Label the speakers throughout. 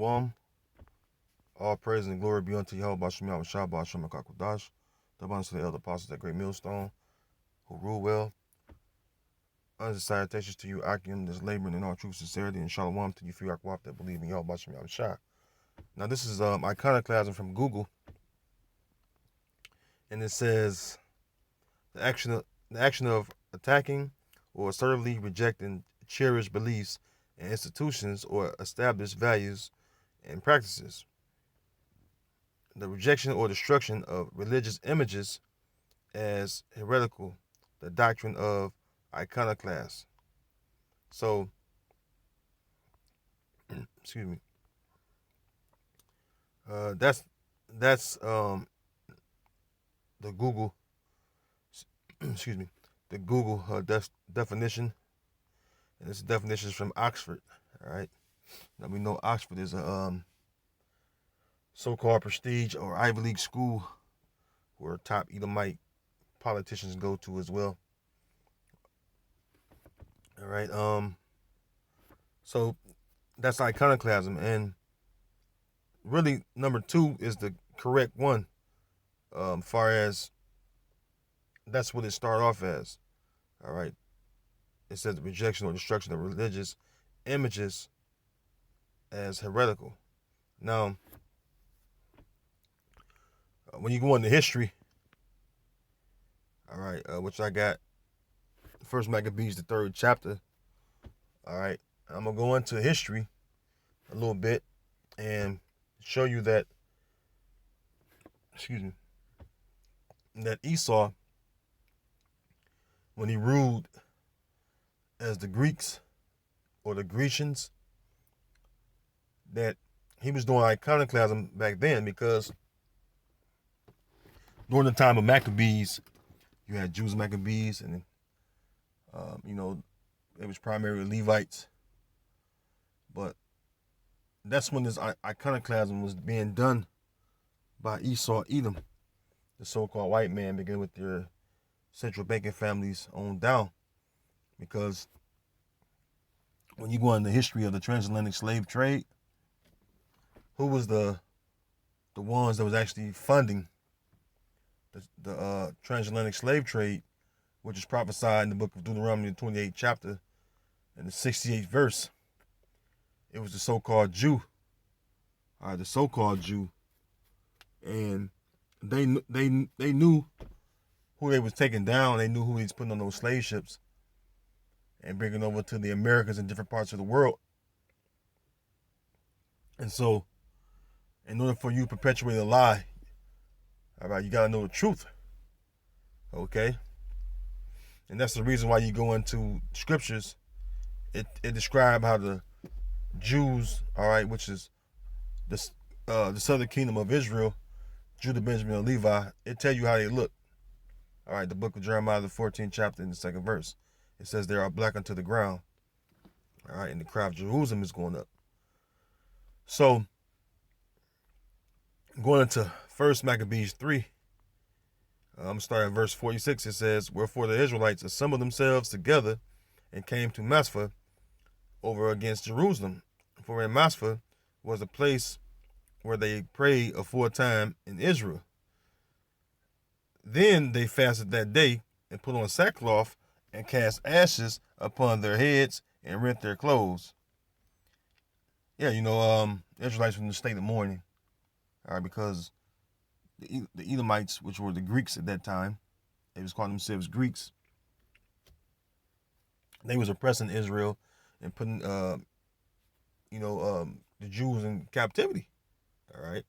Speaker 1: Shalom. All praise and glory be unto Yahweh Bashem Yahweh Shah Bashem Akakudash. The abundance of the elder apostles at Great Millstone, who rule well. Under salutations to you, Akim, that's laboring in all true sincerity, and Shalom to you, Fiakwap, that believe in Yahweh Bashem Yahweh Shah. Now, this is Iconoclasm from Google, and it says the action of attacking or assertively rejecting cherished beliefs and institutions or established values and practices. The rejection or destruction of religious images as heretical, the doctrine of iconoclasm. So, excuse me. That's the Google, excuse me, the Google definition, and this definition is from Oxford. All right. Now we know Oxford is a so-called prestige or Ivy League school where top Edomite politicians go to as well. All right. So that's iconoclasm, and really number 2 is the correct one. Far as that's what it started off as. All right. It says the rejection or destruction of religious images as heretical. Now, when you go into history, all right, which I got First Maccabees, the 3rd chapter. All right, I'm gonna go into history a little bit and show you that, excuse me, that Esau, when he ruled as the Greeks or the Grecians, that he was doing iconoclasm back then, because during the time of Maccabees, you had Jews Maccabees, and it was primarily Levites. But that's when this iconoclasm was being done by Esau, Edom, the so-called white man, beginning with their central banking families on down. Because when you go into the history of the transatlantic slave trade, who was the ones that was actually funding the transatlantic slave trade, which is prophesied in the book of Deuteronomy, the 28th chapter, and the 68th verse? It was the so-called Jew, the so-called Jew, and they knew who they was taking down. They knew who he was putting on those slave ships and bringing over to the Americas and different parts of the world. And so, in order for you to perpetuate a lie, all right, you got to know the truth. Okay? And that's the reason why you go into scriptures. It describes how the Jews, all right, which is the southern kingdom of Israel, Judah, Benjamin, and Levi, it tell you how they look. All right, the book of Jeremiah, the 14th chapter, in the 2nd verse. It says they are black unto the ground. All right, and the cry of Jerusalem is going up. So, going into 1 Maccabees 3, I'm starting at verse 46. It says, "Wherefore the Israelites assembled themselves together and came to Maspha over against Jerusalem. For in Maspha was a place where they prayed aforetime in Israel. Then they fasted that day and put on sackcloth and cast ashes upon their heads and rent their clothes." Yeah, Israelites from the state of mourning. All right, because the Edomites, which were the Greeks at that time, they was calling themselves Greeks. They was oppressing Israel and putting, the Jews in captivity. All right.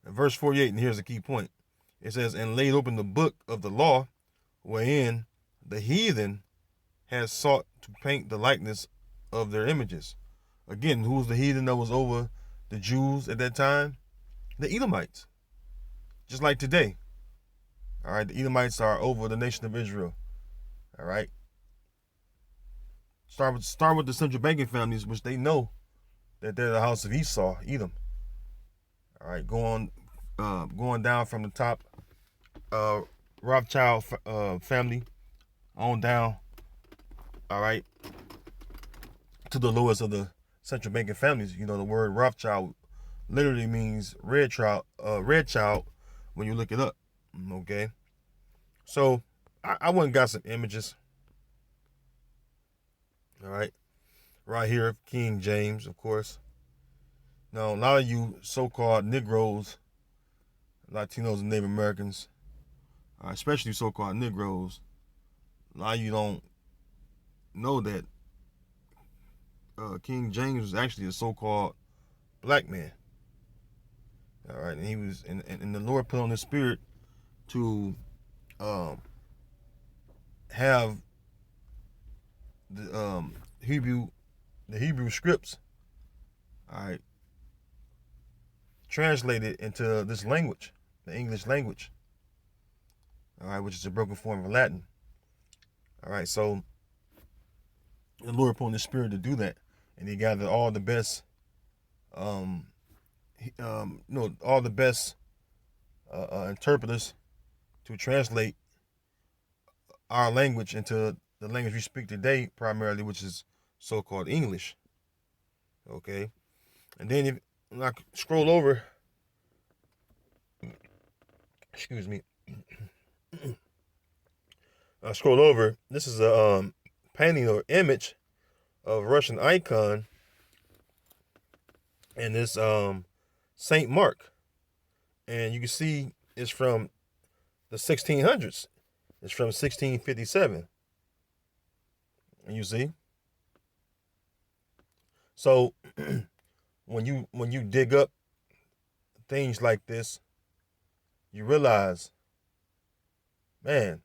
Speaker 1: In verse 48, and here's the key point. It says, "And laid open the book of the law, wherein the heathen has sought to paint the likeness of their images." Again, who's the heathen that was over the Jews at that time? The Edomites. Just like today. All right, the Edomites are over the nation of Israel. All right. Start with the central banking families, which they know that they're the house of Esau, Edom. All right, going down from the top, Rothschild family on down. All right, to the lowest of the central banking families. You know, the word Rothschild literally means red child when you look it up. Okay, so I went and got some images. All right here of King James, of course. Now, a lot of you so-called Negroes, Latinos, and Native Americans, especially so-called Negroes, a lot of you don't know that King James was actually a so-called black man. All right, and he was, and the Lord put on his spirit to um, have the Hebrew scripts, all right, translated into this language, the English language, all right, which is a broken form of Latin. All right, so the Lord put on his spirit to do that, and he gathered all the best, all the best interpreters to translate our language into the language we speak today, primarily, which is so-called English. Okay, and then if I scroll over, excuse me, I scroll over. This is a painting or image of a Russian icon, and this Saint Mark, and you can see it's from the 1600s. It's from 1657, and you see. So when you dig up things like this, you realize, man,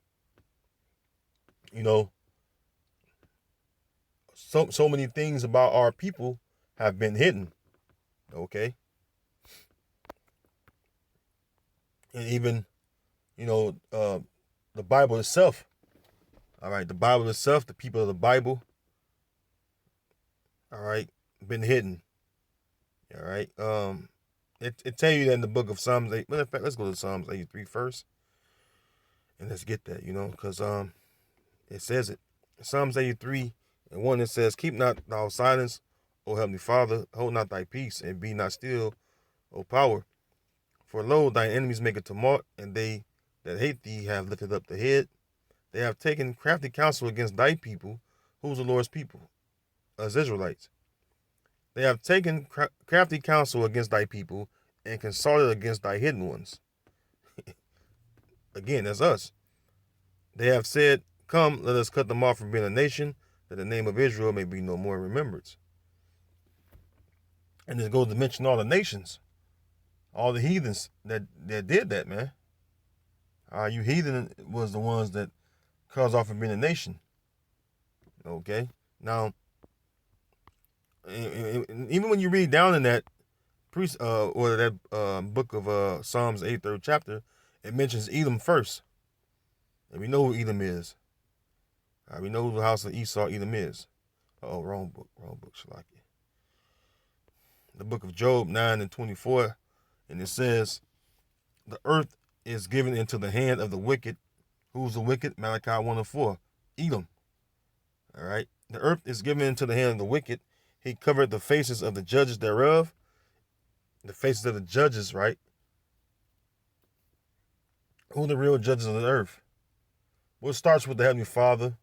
Speaker 1: you know, so many things about our people have been hidden. Okay, and even the Bible itself. All right, the Bible itself, the people of the Bible. All right, been hidden. All right, it tell you that in the book of Psalms 8. Well, in fact, let's go to Psalms 83 first, and let's get that, because it says it. Psalms 83 and 1, it says, "Keep not thou silence, O heavenly Father, hold not thy peace, and be not still, O power. For lo, thine enemies make a tumult, and they that hate thee have lifted up the head. They have taken crafty counsel against thy people." Who's the Lord's people? Us Israelites. "They have taken crafty counsel against thy people, and consulted against thy hidden ones." Again, that's us. "They have said, Come, let us cut them off from being a nation, that the name of Israel may be no more in remembrance." And it goes to mention all the nations, all the heathens that did that, man. You heathen was the ones that caused off from being a nation. Okay? Now, even when you read down in that or that book of Psalms 8th, 3rd chapter, it mentions Edom first. And we know who Edom is. We know who the house of Esau Edom is. Oh, wrong book, Shalaki. The book of Job 9 and 24, and it says, "The earth is given into the hand of the wicked." Who's the wicked? Malachi 1 and 4. Edom. All right. "The earth is given into the hand of the wicked. He covered the faces of the judges thereof." The faces of the judges, right? Who are the real judges of the earth? Well, it starts with the Heavenly Father,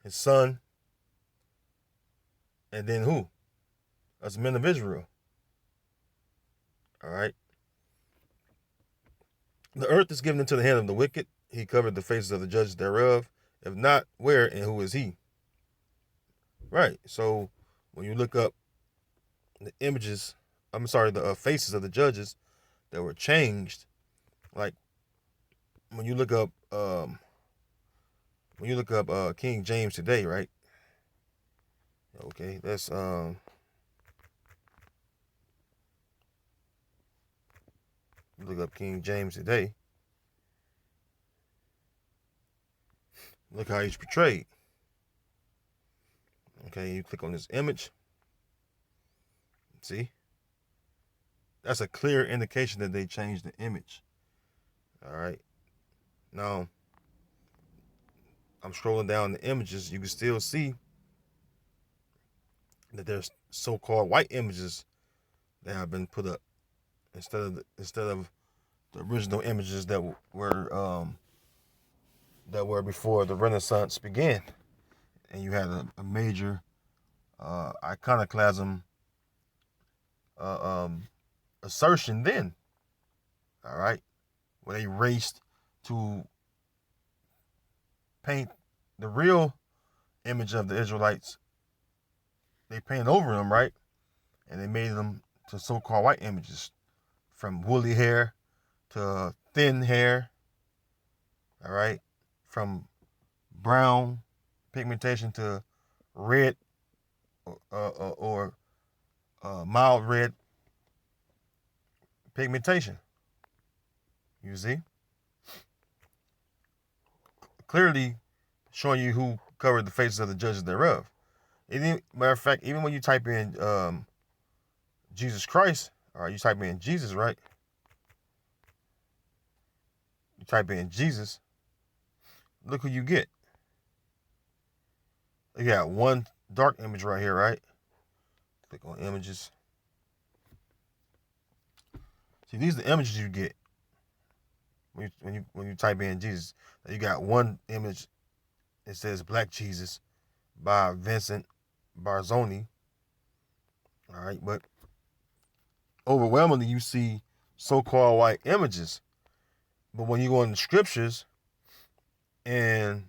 Speaker 1: His Son, and then who? Us men of Israel. All right. "The earth is given into the hand of the wicked. He covered the faces of the judges thereof. If not, where and who is he?" Right. So when you look up the images, the faces of the judges that were changed, like when you look up King James today, right? Okay, let's look up King James today. Look how he's portrayed. Okay, you click on this image. See? That's a clear indication that they changed the image. All right. Now, I'm scrolling down the images. You can still see that there's so-called white images that have been put up instead of the original images that were before the Renaissance began. And you had a major iconoclasm uh, um, assertion then. All right, where they raced to paint the real image of the Israelites. They painted over them, right? And they made them to so-called white images, from woolly hair to thin hair. All right, from brown pigmentation to red or mild red pigmentation. You see, clearly showing you who covered the faces of the judges thereof. Matter of fact, even when you type in Jesus Christ, or you type in Jesus, right? You type in Jesus, look who you get. You got one dark image right here, right? Click on images. See, these are the images you get when you type in Jesus. You got one image. It says Black Jesus by Vincent Barzoni. All right, but overwhelmingly you see so-called white images. But when you go in the scriptures, and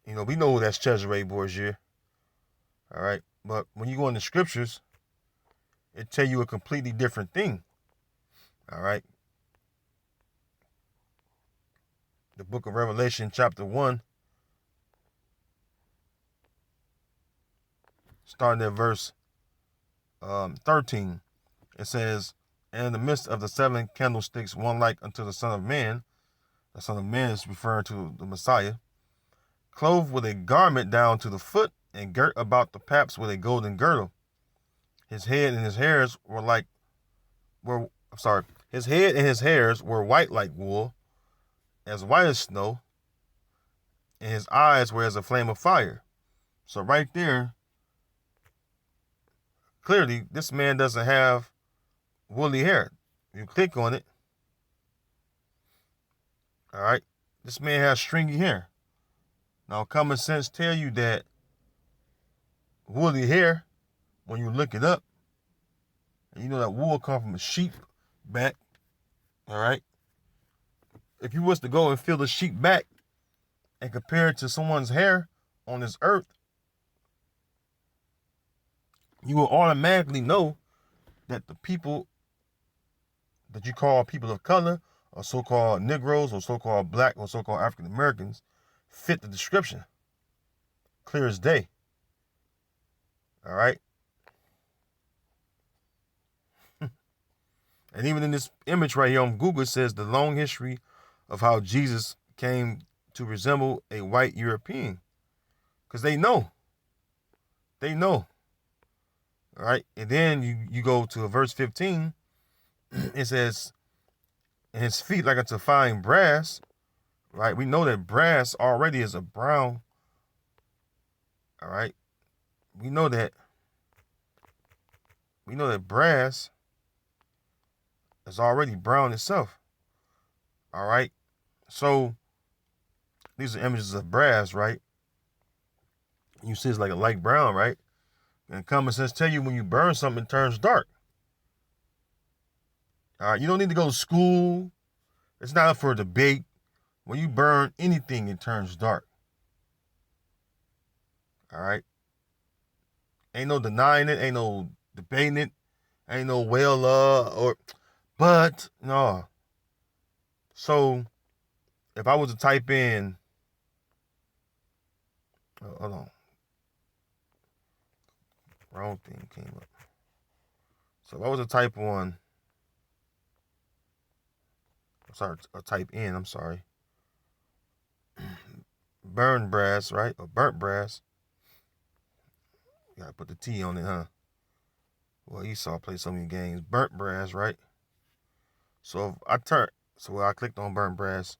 Speaker 1: we know that's Cesare Borgia. All right, but when you go in the scriptures, it tell you a completely different thing. All right. The book of Revelation, chapter 1, starting at verse 13, it says, "And in the midst of the 7 candlesticks, one like unto the Son of Man," the Son of Man is referring to the Messiah, "clothed with a garment down to the foot, and girt about the paps with a golden girdle. His head and his hairs his head and his hairs were white like wool, as white as snow, and his eyes were as a flame of fire." So right there, clearly, this man doesn't have woolly hair. You click on it, all right, this man has stringy hair. Now, common sense tell you that woolly hair, when you look it up, and you know that wool comes from a sheep back, all right? If you was to go and feel the sheep back and compare it to someone's hair on this earth, you will automatically know that the people that you call people of color, or so-called Negroes, or so-called black, or so-called African Americans, fit the description. Clear as day. All right? And even in this image right here on Google, it says the long history of how Jesus came to resemble a white European. Because they know. They know. All right? And then you go to verse 15. It says, "And his feet like unto fine brass." Right? We know that brass already is a brown. All right? We know that brass is already brown itself. All right? So these are images of brass, right? You see it's like a light brown, right? And common sense tell you when you burn something, it turns dark. All right, you don't need to go to school. It's not up for a debate. When you burn anything, it turns dark. All right? Ain't no denying it. Ain't no debating it. Ain't no but no. So if I was to type in, hold on, wrong thing came up. So if I was to type in, burn brass, right? Or burnt brass. You gotta put the T on it, huh? Well, Esau played so many games. Burnt brass, right? So I clicked on burnt brass,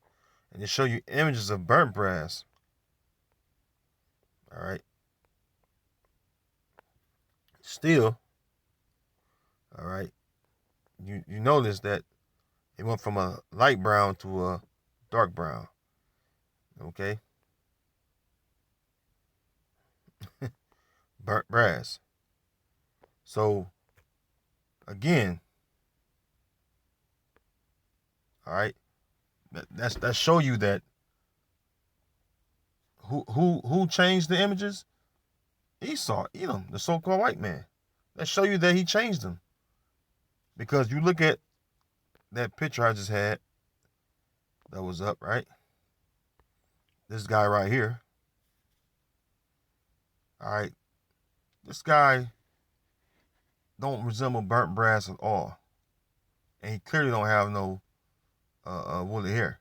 Speaker 1: and it show you images of burnt brass. All right. still, all right, you notice that it went from a light brown to a dark brown. Okay, burnt brass. So again, all right, that show you that who changed the images? Esau, Edom, the so-called white man. That show you that he changed them. Because you look at that picture I just had that was up, right? This guy right here. All right. This guy don't resemble burnt brass at all. And he clearly don't have no woolly hair.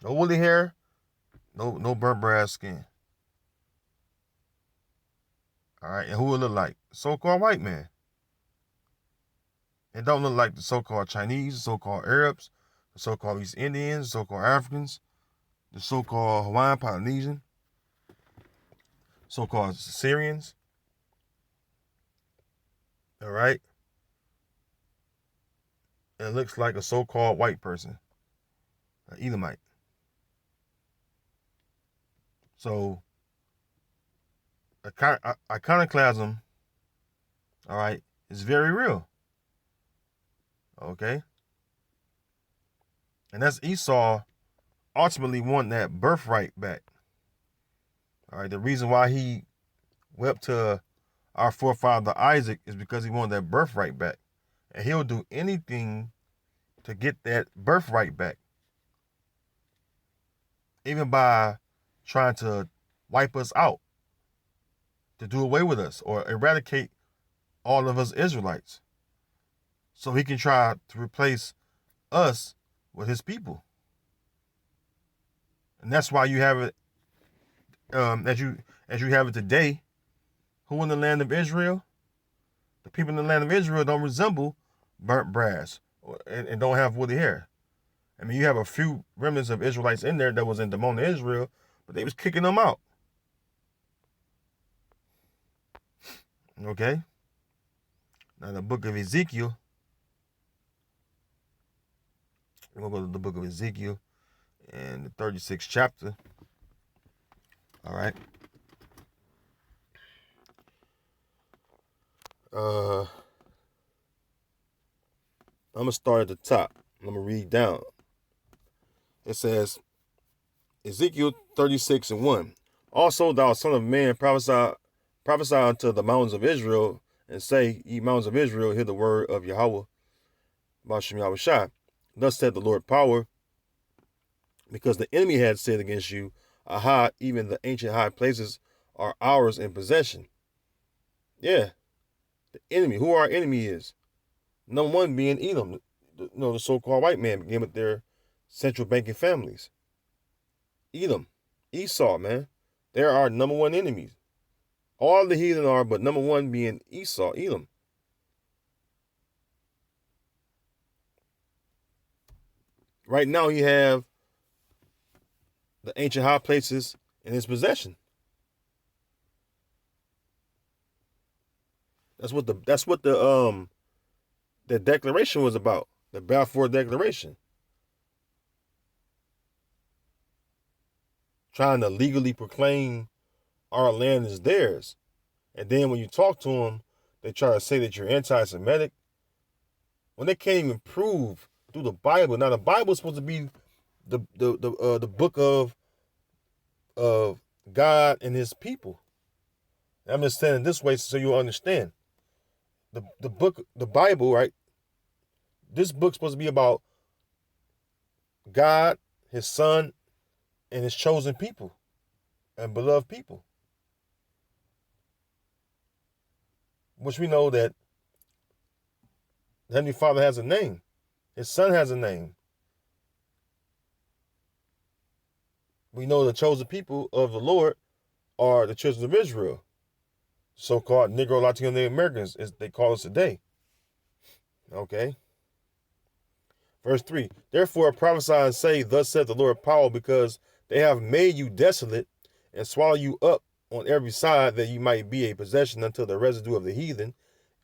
Speaker 1: No woolly hair, no burnt brass skin. All right, and who it look like? So-called white man. It don't look like the so-called Chinese, the so-called Arabs, the so-called East Indians, the so-called Africans, the so-called Hawaiian, Polynesian, so-called Syrians. All right. It looks like a so-called white person, an Edomite. So, iconoclasm, all right, is very real. Okay. And that's Esau ultimately wanting that birthright back. All right. The reason why he wept to our forefather Isaac is because he wanted that birthright back. And he'll do anything to get that birthright back. Even by trying to wipe us out, to do away with us or eradicate all of us Israelites. So he can try to replace us with his people. And that's why you have it as you have it today. Who in the land of Israel? The people in the land of Israel don't resemble burnt brass and don't have woolly hair. I mean, you have a few remnants of Israelites in there that was in Damona, Israel, but they was kicking them out. Okay? Now the book of Ezekiel. We'll go to the book of Ezekiel and the 36th chapter. All right. I'm going to start at the top. I'm going to read down. It says, Ezekiel 36:1. Also, thou son of man, prophesy unto the mountains of Israel, and say, ye mountains of Israel, hear the word of Yahweh, Bashem Yahushua. Thus said the Lord power, because the enemy had said against you, aha, even the ancient high places are ours in possession. Yeah, the enemy. Who our enemy is? Number one being Edom, the so-called white man, began with their central banking families. Edom, Esau, man. They're our number one enemies. All the heathen are, but number one being Esau, Edom. Right now, you have the ancient high places in his possession. That's what the declaration was about. The Balfour Declaration. Trying to legally proclaim our land is theirs. And then when you talk to them, they try to say that you're anti-Semitic. When they can't even prove through the Bible. Now the Bible is supposed to be the book of God and his people. I'm just saying it this way so you'll understand. The book, the Bible, right? This book's supposed to be about God, his son, and his chosen people and beloved people. Which we know that the Heavenly Father has a name. His son has a name. We know the chosen people of the Lord are the children of Israel. So-called Negro, Latino, Native Americans, as they call us today. Okay. Verse 3. Therefore prophesy and say, thus saith the Lord power, because they have made you desolate and swallow you up on every side that ye might be a possession unto the residue of the heathen,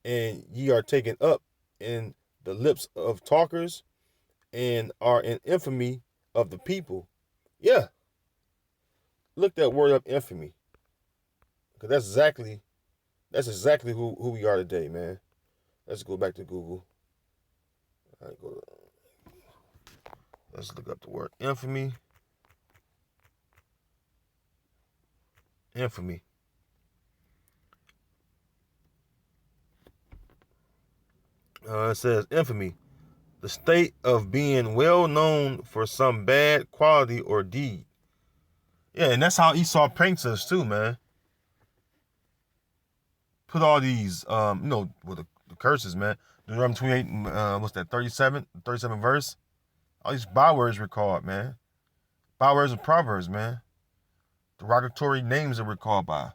Speaker 1: and ye are taken up in the lips of talkers, and are in infamy of the people. Yeah, look that word up, infamy, because that's exactly who we are today, man. Let's go back to Google. All right, let's look up the word infamy. Infamy. It says infamy, the state of being well known for some bad quality or deed. Yeah, and that's how Esau paints us too, man. Put all these, with the curses, man. Deuteronomy 28, what's that, 37 verse? All these bywords recalled, man. Bywords and proverbs, man. Derogatory names that we're called by.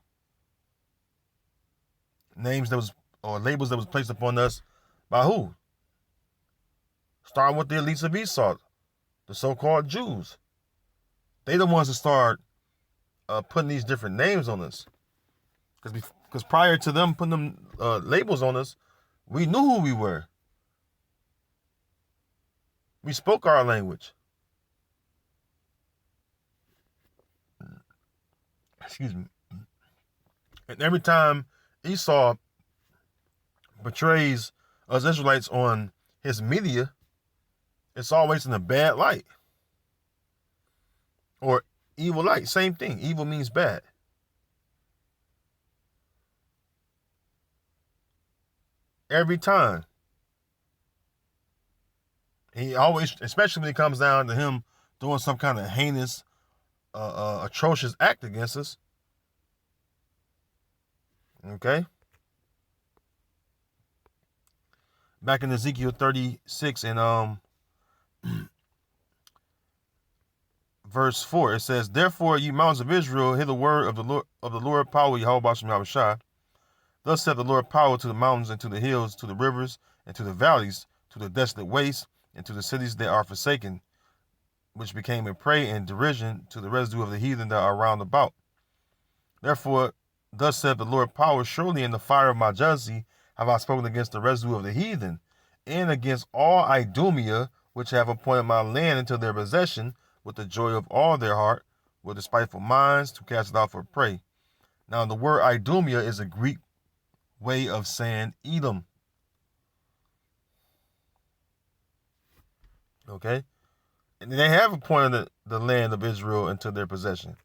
Speaker 1: Names that was, or labels that was placed upon us by who? Starting with the elites of Esau, the so-called Jews. They the ones that start putting these different names on us. Because prior to them putting them labels on us, we knew who we were. We spoke our language. Excuse me. And every time Esau portrays us Israelites on his media, it's always in a bad light. Or evil light. Same thing. Evil means bad. Every time. He always, especially when it comes down to him doing some kind of heinous, atrocious act against us. Okay? Back in Ezekiel 36 and verse 4, it says, "Therefore, ye mountains of Israel, hear the word of the Lord power, Yahweh Bashem Yahushua. Thus saith the Lord power to the mountains and to the hills, to the rivers and to the valleys, to the desolate wastes, and to the cities that are forsaken, which became a prey and derision to the residue of the heathen that are round about. Therefore, thus saith the Lord power, surely in the fire of my jealousy have I spoken against the residue of the heathen, and against all Idumea, which have appointed my land into their possession, with the joy of all their heart, with despiteful minds, to cast it out for prey." Now, the word Idumea is a Greek way of saying Edom. Okay? And they have appointed the land of Israel into their possession.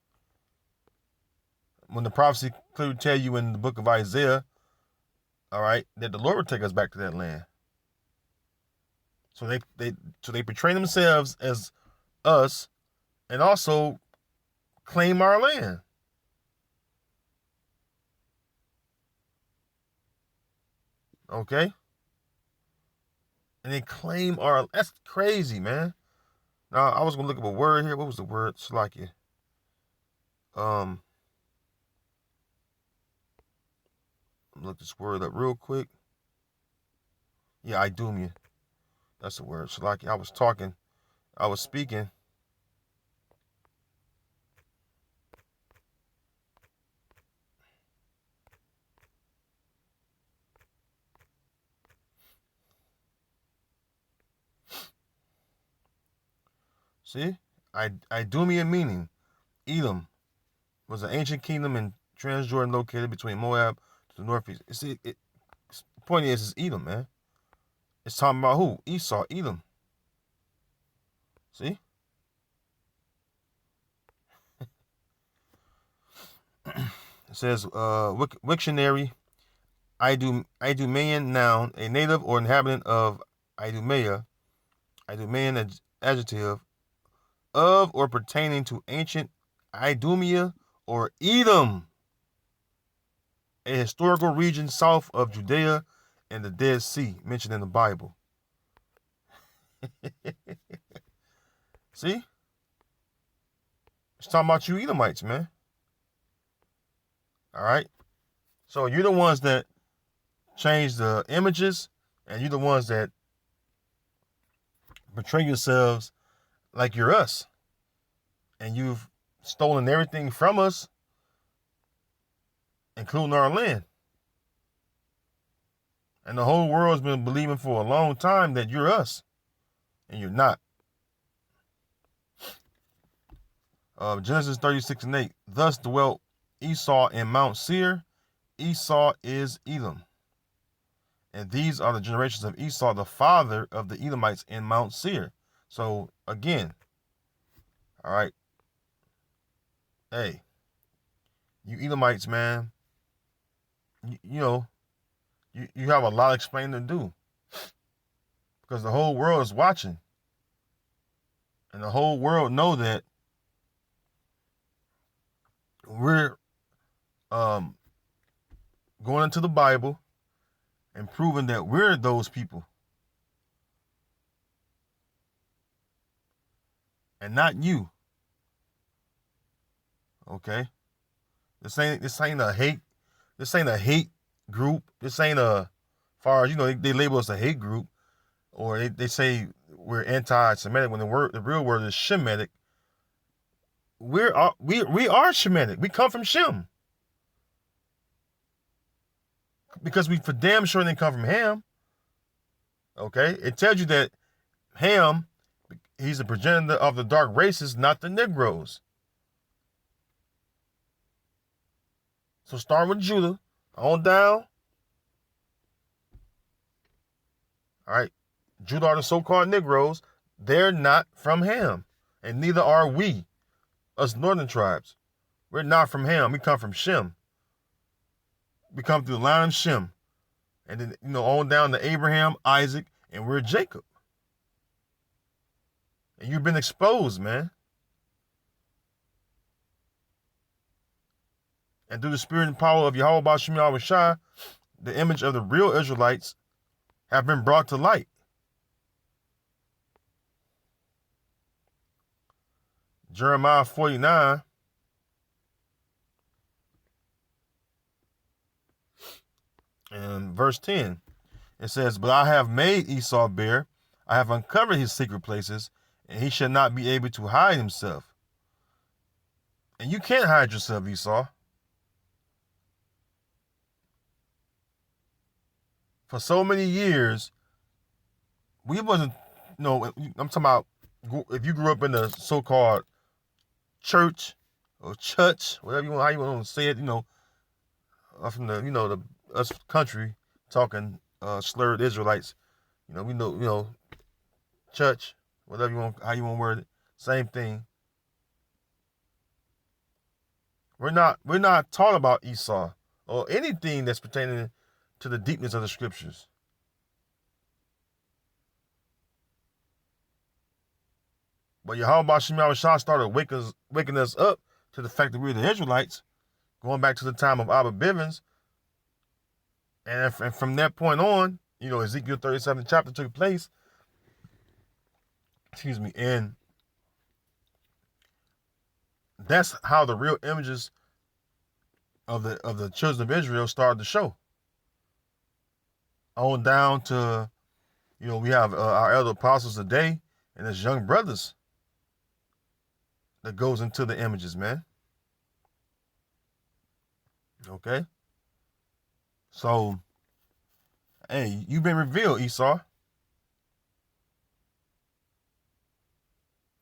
Speaker 1: When the prophecy clearly tell you in the book of Isaiah, all right, that the Lord will take us back to that land. So they portray themselves as us and also claim our land. Okay? And they claim that's crazy, man. Now, I was going to look up a word here. What was the word? Shalakia. Look this word up real quick. Yeah, Idumea. That's the word. Shalakia. I was speaking. See? Idumea meaning Edom was an ancient kingdom in Transjordan located between Moab to the northeast. See, the point is Edom, man. It's talking about who? Esau, Edom. See? It says, Wiktionary, Idumean noun, a native or inhabitant of Idumea, Idumean adjective, of or pertaining to ancient Idumea or Edom, a historical region south of Judea and the Dead Sea, mentioned in the Bible. See? It's talking about you Edomites, man. All right? So you're the ones that change the images, and you're the ones that portray yourselves like you're us. And you've stolen everything from us including our land. And the whole world's been believing for a long time that you're us, and you're not. Genesis 36:8. Thus dwelt Esau in Mount Seir. Esau is Edom. And these are the generations of Esau, the father of the Edomites in Mount Seir. So again, all right, hey, you Edomites, man, you have a lot of explaining to do, because the whole world is watching, and the whole world know that we're going into the Bible and proving that we're those people and not you. Okay, this ain't a hate group. This ain't far as they label us a hate group, or they say we're anti-Semitic when the real word is Shemitic. We are Shemitic. We come from Shem, because we for damn sure didn't come from Ham. Okay, it tells you that Ham, he's the progenitor of the dark races, not the Negroes. So start with Judah on down. All right, Judah are the so-called Negroes. They're not from Ham, and neither are we, us northern tribes. We're not from Ham. We come from Shem. We come through the line of Shem, and then on down to Abraham, Isaac, and we're Jacob. And you've been exposed, man. And through the spirit and power of Yahweh Ba'Shem Yahweh Shai, the image of the real Israelites have been brought to light. Jeremiah 49 and verse 10. It says, "But I have made Esau bare, I have uncovered his secret places, and he shall not be able to hide himself." And you can't hide yourself, Esau. For so many years, we wasn't, I'm talking about if you grew up in the so-called church or church, whatever how you want to say it, from the us country talking slurred Israelites, we know, church, whatever how you want to word it, same thing. We're not taught about Esau or anything that's pertaining to the deepness of the scriptures. But Yahweh Ba'Shem Yahweh Shai started waking us up to the fact that we're the Israelites, going back to the time of Abba Bivens. And from that point on, Ezekiel 37th chapter took place. Excuse me. And that's how the real images of the children of Israel started to show. On down to, we have our elder apostles today and his young brothers that goes into the images, man. Okay? So, hey, you've been revealed, Esau.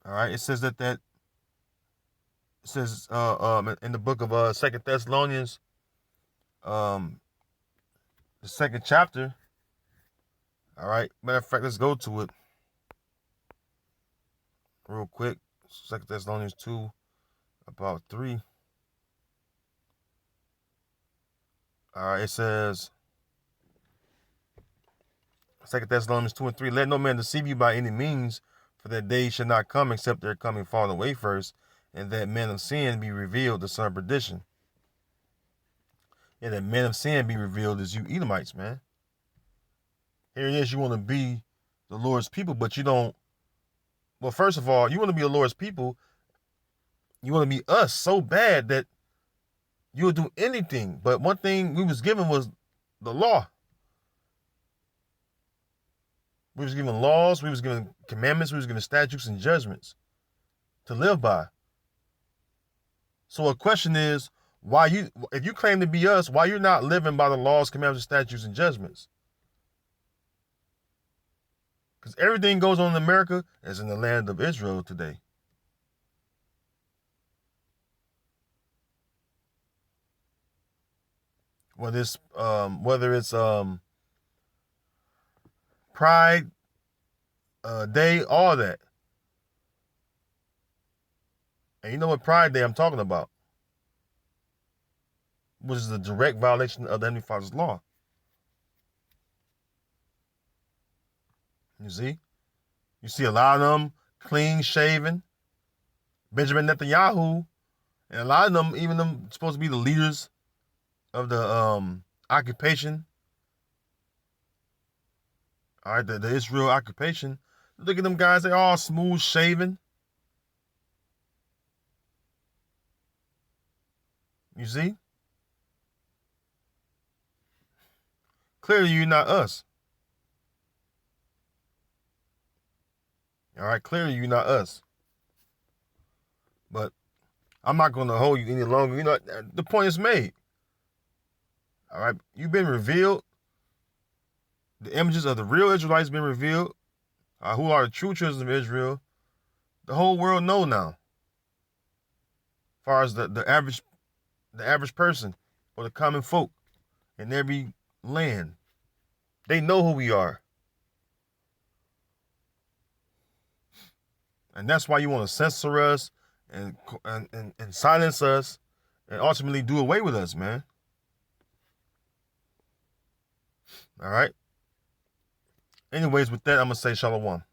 Speaker 1: All right, it says that it says in the book of 2 Thessalonians, the 2nd chapter. All right, matter of fact, let's go to it real quick. 2 Thessalonians 2, about 3. All right, it says 2 Thessalonians 2 and 3. "Let no man deceive you by any means, for that day shall not come except their coming falling away first, and that man of sin be revealed, the son of perdition." Yeah, that man of sin be revealed is you Edomites, man. Here it is, you want to be the Lord's people, but you don't. Well, first of all, you want to be the Lord's people. You want to be us so bad that you'll do anything. But one thing we was given was the law. We was given laws, we was given commandments, we was given statutes and judgments to live by. So a question is, if you claim to be us, why you're not living by the laws, commandments, statutes, and judgments? Because everything goes on in America as in the land of Israel today. Whether it's Pride Day, all that. And you know what Pride Day I'm talking about, which is a direct violation of the Heavenly Father's law. You see a lot of them clean shaven. Benjamin Netanyahu, and a lot of them, even them supposed to be the leaders of the occupation. All right, the Israel occupation. Look at them guys, they all smooth shaven. You see? Clearly you're not us. All right, clearly you're not us. But I'm not going to hold you any longer. You know, the point is made. All right, you've been revealed. The images of the real Israelites been revealed. Who are the true children of Israel? The whole world know now. As far as the average person or the common folk in every land, they know who we are. And that's why you want to censor us and silence us and ultimately do away with us, man. All right. Anyways, with that, I'm going to say shalom.